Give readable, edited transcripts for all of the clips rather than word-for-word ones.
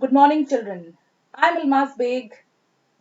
Good morning, children. I'm Almaz Beg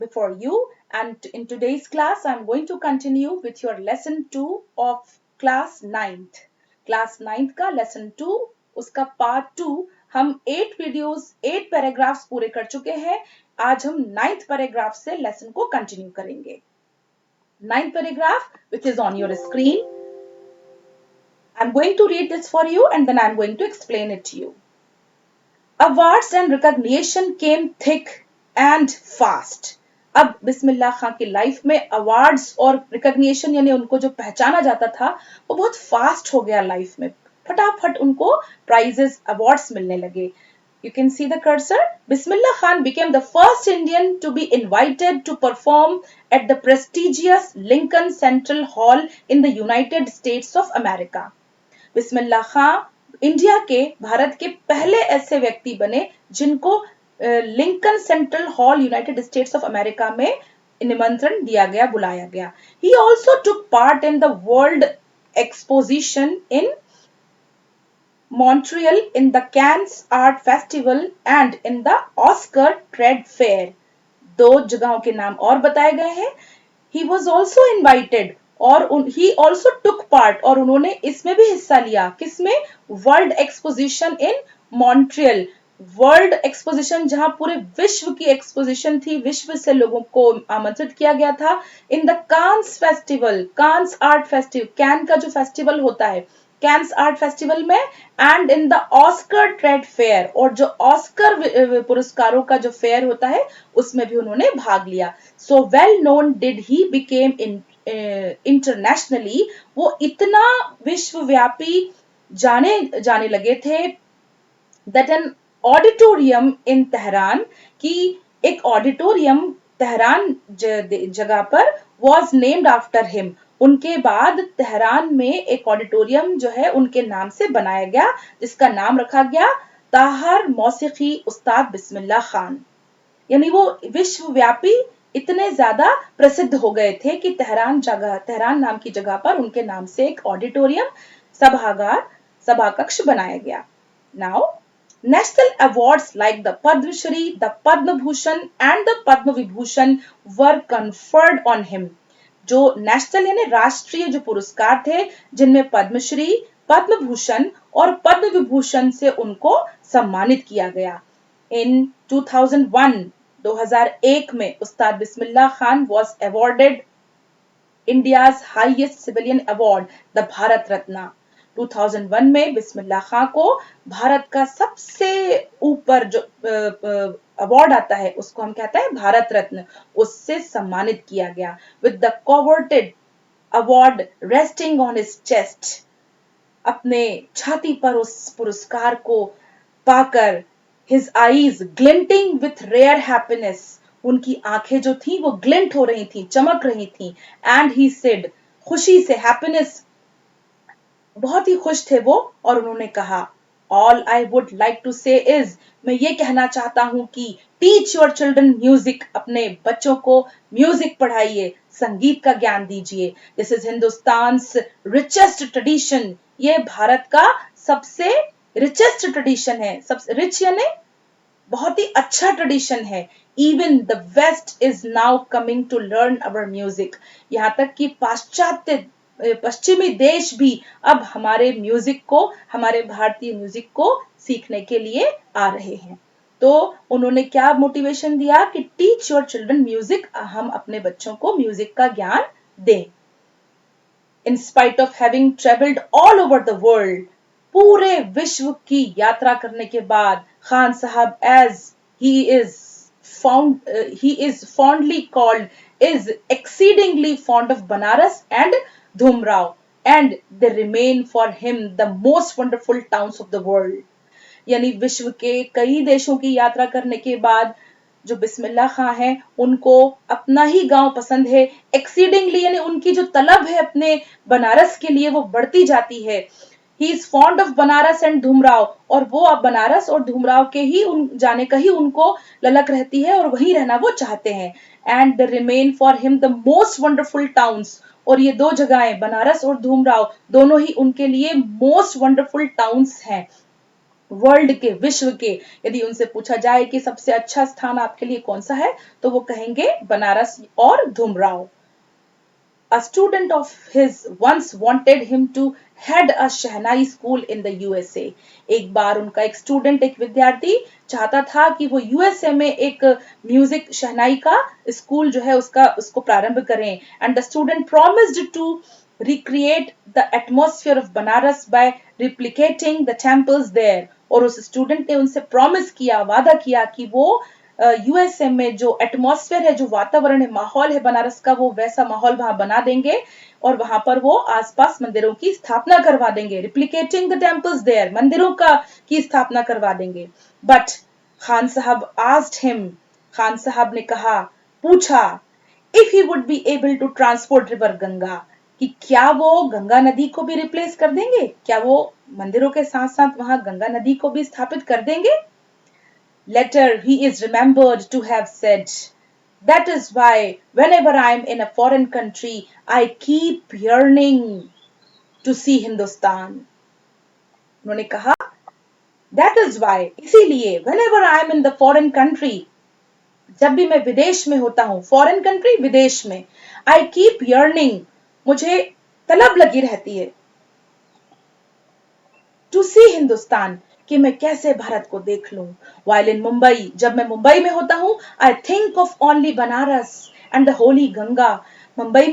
before you, and in today's class, I'm going to continue with your lesson 2 of class 9th. Class 9th का lesson 2, उसका part 2, हम 8 videos, 8 paragraphs पूरे कर चुके हैं. आज हम 9th paragraph से lesson को continue करेंगे. 9th paragraph, which is on your screen. I'm going to read this for you and then I'm going to explain it to you. Awards and recognition came thick and fast. अब बिस्मिल्लाह खां की life में awards और recognition यानी उनको जो पहचाना जाता था वो बहुत फास्ट हो गया लाइफ में. फटाफट उनको प्राइजेस अवार्ड्स मिलने लगे. You can see the cursor. Bismillah Khan became the first Indian to be invited to perform at the prestigious Lincoln Central Hall in the United States of America. Bismillah Khan India के भारत के पहले ऐसे व्यक्ति बने जिनको Lincoln central hall United states of America में निमंत्रण दिया गया, बुलाया गया. He also took part in the world exposition in Montreal in the Cannes Art Festival and in the Oscar Trade Fair. दो जगहों के नाम और बताए गए हैं. He was also invited और he also took part और उन्होंने इसमें भी हिस्सा लिया. किसमें? वर्ल्ड एक्सपोजिशन इन मॉन्ट्रियल. वर्ल्ड एक्सपोजिशन जहां पूरे विश्व की एक्सपोजिशन थी, विश्व से लोगों को आमंत्रित किया गया था. In the Cannes festival, Cannes art festival, can का जो फेस्टिवल होता है, कैंस आर्ट फेस्टिवल में, and in the Oscar trade fair, और जो ऑस्कर पुरस्कारों का जो फेयर होता है उसमें भी उन्होंने भाग लिया. So well known did he became internationally, वो इतना विश्वव्यापी जाने लगे थे, that an auditorium in Tehran, की एक ऑडिटोरियम तेहरान जगह पर वॉज नेम्ड आफ्टर हिम. उनके बाद तेहरान में एक ऑडिटोरियम जो है उनके नाम से बनाया गया, जिसका नाम रखा गया ताहर मौसीकी उस्ताद बिस्मिल्लाह खान. यानी वो विश्वव्यापी इतने ज्यादा प्रसिद्ध हो गए थे कि तेहरान नाम की जगह पर उनके नाम से एक ऑडिटोरियम, सभा कक्ष बनाया गया. Now national awards like the Padma Shri, the Padma Bhushan and the Padma Vibhushan were conferred on him. जो नेशनल यानी राष्ट्रीय जो पुरस्कार थे, जिनमें पद्मश्री, पद्म भूषण और पद्म विभूषण से उनको सम्मानित किया गया. इन 2001 में उस्ताद Bismillah Khan was awarded India's highest civilian award, the Bharat Ratna. 2001 में बिस्मिल्लाह खां को भारत का सबसे ऊपर जो अवार्ड आता है उसको हम कहते हैं भारत रत्न, उससे सम्मानित किया गया. With the coveted award resting on his chest, अपने छाती पर उस पुरस्कार को पाकर, his eyes glinting with rare happiness, उनकी आंखें जो थी वो ग्लिंट हो रही थी, चमक रही थी. and he said, खुशी से, हैप्पीनेस, बहुत ही खुश थे वो, और उन्होंने कहा, all I would like to say is, मैं ये कहना चाहता हूं कि टीच योर चिल्ड्रन म्यूजिक, अपने बच्चों को म्यूजिक पढ़ाइए, संगीत का ज्ञान दीजिए. दिस इज हिंदुस्तान्स रिचेस्ट ट्रेडिशन, ये भारत का सबसे रिचेस्ट ट्रेडिशन है. सबसे रिच यानी बहुत ही अच्छा ट्रेडिशन है. Even the west is now coming to learn our music, यहां तक कि पश्चिमी देश भी अब हमारे म्यूजिक को, हमारे भारतीय म्यूजिक को सीखने के लिए आ रहे हैं. तो उन्होंने क्या मोटिवेशन दिया कि टीच योर चिल्ड्रन म्यूजिक, हम अपने बच्चों को म्यूजिक का ज्ञान दें. In spite of having travelled all over the world, पूरे विश्व की यात्रा करने के बाद Khan Sahab, as he is fondly called, is exceedingly fond of Banaras and Dhumrao, and they remain for him the most wonderful towns of the world. यानी विश्व के कई देशों की यात्रा करने के बाद जो बिस्मिल्लाह खां हैं, उनको अपना ही गांव पसंद है. एक्सीडिंगली यानी उनकी जो तलब है अपने बनारस के लिए वो बढ़ती जाती है. He is fond of Banaras and Dumraon, और वो अब बनारस और धूमराव के ही जाने का ही उनको ललक रहती है और वहीं रहना वो चाहते हैं. And they remain for him the most wonderful towns, और ये दो जगहें बनारस और धूमराव दोनों ही उनके लिए मोस्ट वंडरफुल टाउन्स हैं. वर्ल्ड के, विश्व के, यदि उनसे पूछा जाए कि सबसे अच्छा स्थान आपके लिए कौन सा है, तो वो कहेंगे बनारस और धुमराव। A student of his once wanted him to head a shehnai school in the USA। एक बार उनका एक स्टूडेंट, एक विद्यार्थी चाहता था कि वो यूएसए में एक म्यूजिक शहनाई का स्कूल जो है उसको प्रारंभ करें। And the student promised to recreate the atmosphere of Banaras by replicating the temples there। और उस स्टूडेंट ने उनसे प्रॉमिस किया, वादा किया कि वो यूएसए में जो एटमॉस्फेयर है, जो वातावरण है, माहौल है बनारस का, वो वैसा माहौल वहां बना देंगे और वहां पर वो आसपास मंदिरों की स्थापना करवा देंगे। रिप्लिकेटिंग द टेम्पल्स देयर, मंदिरों का की स्थापना करवा देंगे। बट खान साहब आस्क्ड हिम, खान साहब ने कहा, पूछा, if he would be able to transport river Ganga, कि क्या वो गंगा नदी को भी रिप्लेस कर देंगे, क्या वो मंदिरों के साथ साथ वहां गंगा नदी को भी स्थापित कर देंगे। Later he is remembered to have said, that is why whenever I am in a foreign country I keep yearning to see Hindustan। उन्होंने कहा, that is why, इसीलिए, whenever I am in the foreign country, जब भी मैं विदेश में होता हूं, फॉरेन कंट्री, विदेश में, I keep yearning, मुझे तलब लगी रहती है, टू सी हिंदुस्तान, कि मैं कैसे भारत को देख लूं। वाइल इन मुंबई, जब मैं मुंबई में होता हूं, I think of only Banaras and the Holi Ganga. Mumbai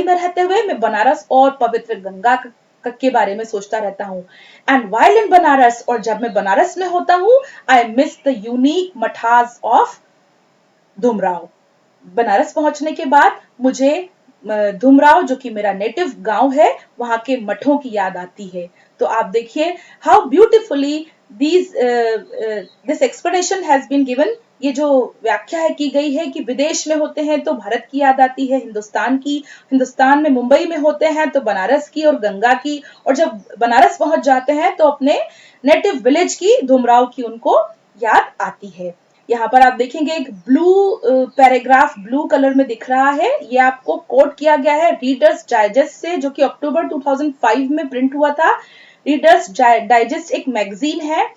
में रहते हुए मैं बनारस और पवित्र गंगा के बारे में सोचता रहता हूं। एंड वाइल इन बनारस, और जब मैं बनारस में होता हूं, आई मिस द यूनिक मठास ऑफ धुमराव। बनारस पहुंचने के बाद मुझे धुमराव, जो कि मेरा नेटिव गांव है, वहां के मठों की याद आती है। तो आप देखिए how beautifully this explanation has been given. ये जो व्याख्या है की गई है कि विदेश में होते हैं तो भारत की याद आती है, हिंदुस्तान की, हिंदुस्तान में मुंबई में होते हैं तो बनारस की और गंगा की, और जब बनारस पहुंच जाते हैं तो अपने नेटिव विलेज की, धुमराव की, उनको याद आती है। यहाँ पर आप देखेंगे एक ब्लू पैराग्राफ ब्लू कलर में दिख रहा है, ये आपको कोट किया गया है रीडर्स डाइजेस्ट से, जो कि अक्टूबर 2005 में प्रिंट हुआ था। रीडर्स डाइजेस्ट एक मैगजीन है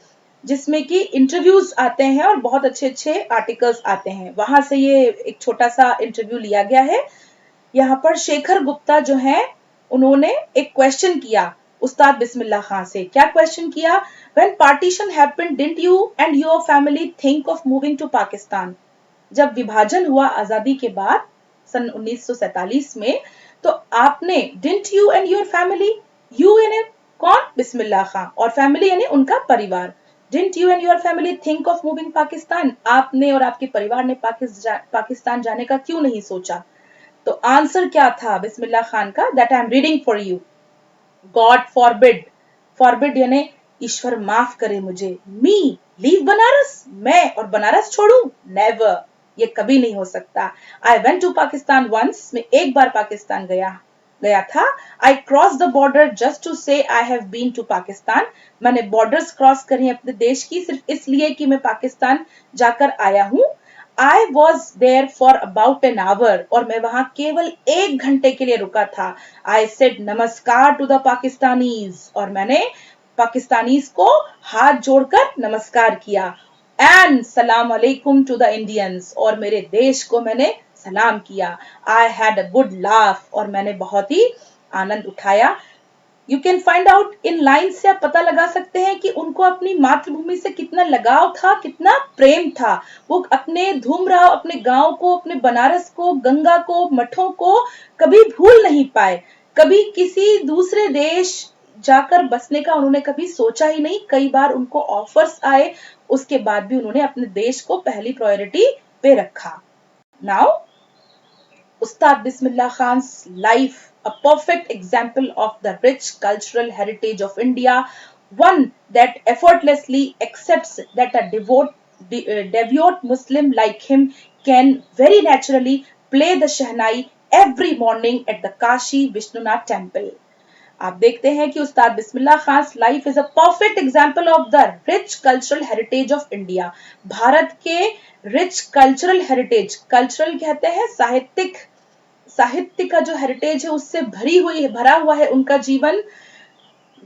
जिसमें कि इंटरव्यूज आते हैं और बहुत अच्छे अच्छे आर्टिकल्स आते हैं, वहां से ये एक छोटा सा इंटरव्यू लिया गया है। यहाँ पर शेखर गुप्ता जो है, उन्होंने एक क्वेश्चन किया उस्ताद बिस्मिल्लाह खान से। क्या क्वेश्चन किया? When partition happened, didn't you and your family think of moving to Pakistan? जब विभाजन हुआ आजादी के बाद सन 1947 में, तो आपने didn't you and your family, you यानी कौन? बिस्मिल्लाह खान, और फैमिली यानी उनका परिवार। Didn't you and your family think of moving Pakistan? आपने और आपके परिवार ने पाकिस्तान जाने का क्यों नहीं सोचा? तो आंसर क्या था बिस्मिल्लाह खान का? That I am reading for you. God forbid, forbid यानी ईश्वर माफ करे मुझे, मी लीव बनारस, मैं और बनारस छोड़ू, नेवर, ये कभी नहीं हो सकता। I went to Pakistan once, मैं एक बार पाकिस्तान गया था। I cross the border just to say I have been to Pakistan, मैंने बॉर्डर्स क्रॉस करी अपने देश की सिर्फ इसलिए कि मैं पाकिस्तान जाकर आया हूं। I was there for about an hour, और मैं वहां केवल 1 घंटे के लिए रुका था। I said नमस्कार to the Pakistanis, और मैंने पाकिस्तानीज को हाथ जोड़कर नमस्कार किया। एंड सलाम अलैकुम टू द इंडियंस, और मेरे देश को मैंने सलाम किया। I had a good laugh, और मैंने बहुत ही आनंद उठाया। You can find out in line से, आप पता लगा सकते हैं कि उनको अपनी मातृभूमि से कितना लगाव था, कितना प्रेम था। वो अपने धूमराव, अपने गांव को, अपने बनारस को, गंगा को, मठों को कभी भूल नहीं पाए। कभी किसी दूसरे देश जाकर बसने का उन्होंने कभी सोचा ही नहीं। कई बार उनको ऑफर्स आए, उसके बाद भी उन्होंने अपने देश को पहली प्रायोरिटी पे रखा। Now Ustad Bismillah Khan's life, a perfect example of the rich cultural heritage of India, one that effortlessly accepts that a devout Muslim like him can very naturally play the Shahnai every morning at the Kashi Vishnunath temple. आप देखते हैं कि Ustad Bismillah Khan life is a perfect example of the rich cultural heritage of India. Bharat के rich cultural heritage, cultural कहते हैं साहित्य का जो हेरिटेज है उससे भरा हुआ है उनका जीवन।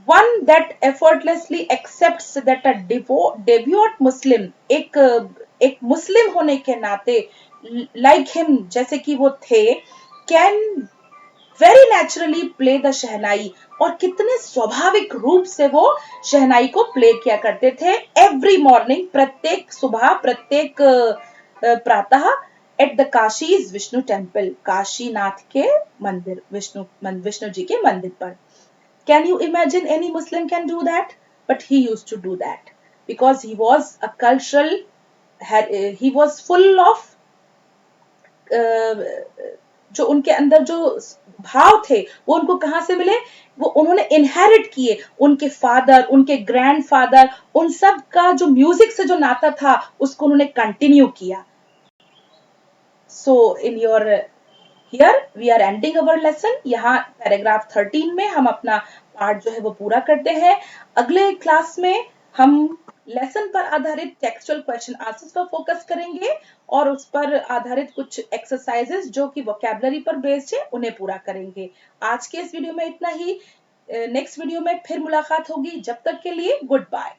one that effortlessly accepts that a devout Muslim, एक मुस्लिम होने के नाते like him, जैसे कि वो थे, can very naturally play the शहनाई, और कितने स्वाभाविक रूप से वो शहनाई को प्ले किया करते थे एवरी मॉर्निंग, प्रत्येक सुबह, प्रत्येक प्रातः, at the Kashi's Vishnu temple, Kashinath के मंदिर, विष्णु जी के मंदिर पर. Can you imagine any Muslim can do that? But he used to do that because he was a cultural, he was full of जो उनके अंदर जो भाव थे वो उनको कहां से मिले, वो उन्होंने इनहेरिट किए, उनके फादर, उनके ग्रैंडफादर, उन सब का जो म्यूजिक से जो नाता था उसको उन्होंने कंटिन्यू किया. So in your here we are ending our lesson. यहाँ पैराग्राफ 13 में हम अपना पार्ट जो है वो पूरा करते हैं. अगले क्लास में हम लेसन पर आधारित टेक्सचुअल क्वेश्चन आंसर्स पर फोकस करेंगे और उस पर आधारित कुछ एक्सरसाइजेस जो कि वोकैबुलरी पर बेस्ड है उन्हें पूरा करेंगे. आज के इस वीडियो में इतना ही. नेक्स्ट वीडियो में फिर मुलाकात होगी. जब तक के लिए गुड बाय.